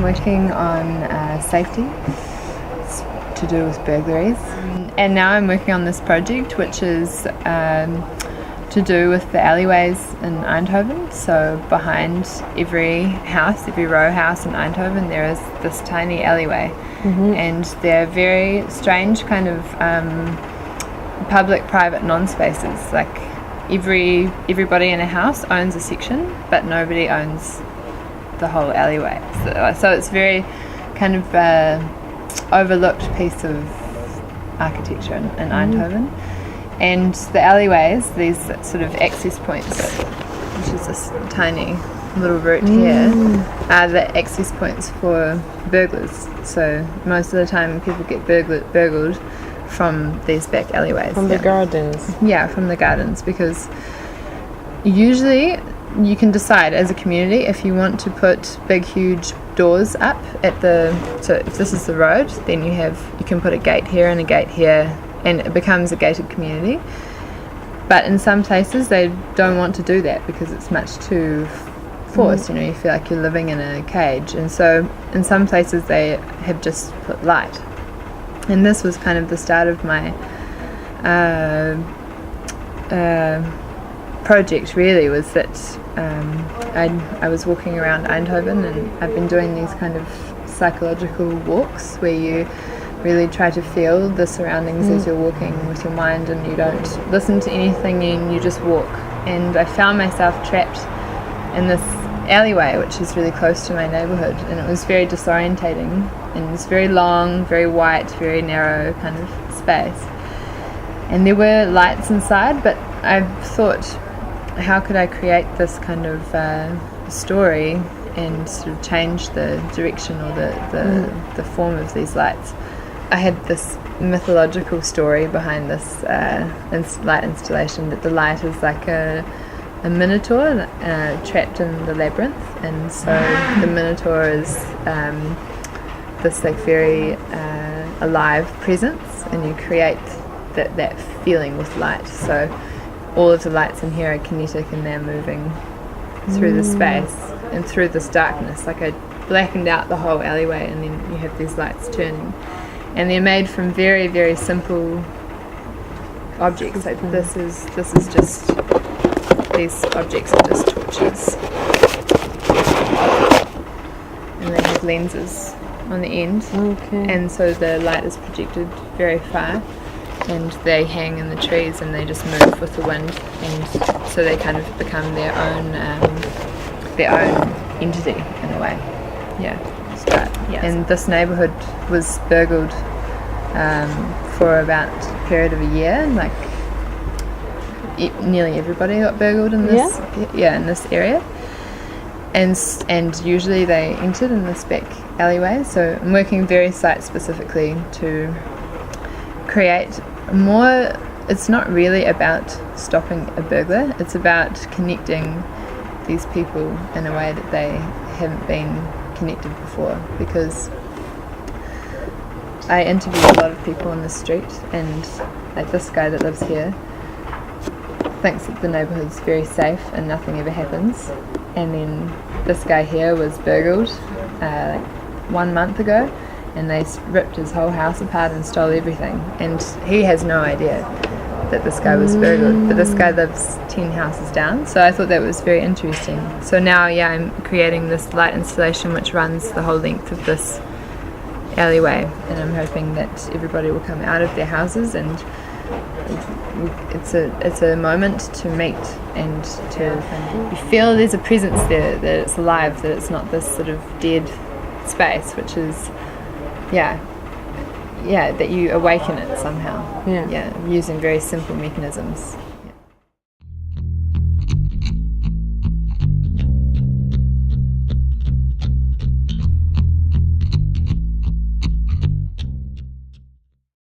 working on safety. It's to do with burglaries. And now I'm working on this project which is to do with the alleyways in Eindhoven. So behind every house, every row house in Eindhoven, there is this tiny alleyway. And they're very strange kind of public-private non-spaces. Like everybody in a house owns a section, but nobody owns the whole alleyway. So it's very kind of overlooked piece of architecture in Eindhoven. And the alleyways, these sort of access points, which is this tiny little route here, are the access points for burglars. So most of the time people get burgled from these back alleyways. From the gardens? Yeah, from the gardens, because usually you can decide as a community if you want to put big huge doors up at so if this is the road, then you can put a gate here and a gate here, and it becomes a gated community. But in some places they don't want to do that because it's much too forced. You feel like you're living in a cage. And so in some places they have just put light. And this was kind of the start of my project, really, was that I was walking around Eindhoven, and I've been doing these kind of psychological walks where you really try to feel the surroundings as you're walking with your mind, and you don't listen to anything and you just walk. And I found myself trapped in this alleyway which is really close to my neighbourhood, and it was very disorientating, and it was very long, very white, very narrow kind of space, and there were lights inside. But I thought, how could I create this kind of story and sort of change the direction or the form of these lights? I had this mythological story behind this light installation, that the light is like a minotaur trapped in the labyrinth, and so the minotaur is this like very alive presence, and you create that feeling with light. So all of the lights in here are kinetic, and they're moving through the space and through this darkness. Like I blackened out the whole alleyway, and then you have these lights turning, and they're made from very, very simple objects. Like this is just, these objects are just torches, and they have lenses on the end. And so the light is projected very far, and they hang in the trees, and they just move with the wind, and so they kind of become their own entity in a way. And this neighbourhood was burgled for about a period of a year. Like nearly everybody got burgled in this in this area, and usually they entered in this back alleyway. So I'm working very site specifically to create more. It's not really about stopping a burglar, it's about connecting these people in a way that they haven't been connected before. Because I interview a lot of people on the street, and like this guy that lives here thinks that the neighbourhood's very safe and nothing ever happens, and then this guy here was burgled like 1 month ago, and they ripped his whole house apart and stole everything, and he has no idea that this guy was burgled, but this guy lives 10 houses down. So I thought that was very interesting. So now I'm creating this light installation which runs the whole length of this alleyway, and I'm hoping that everybody will come out of their houses, and it's a moment to meet, and to you feel there's a presence there, that it's alive, that it's not this sort of dead space, which is that you awaken it somehow, using very simple mechanisms.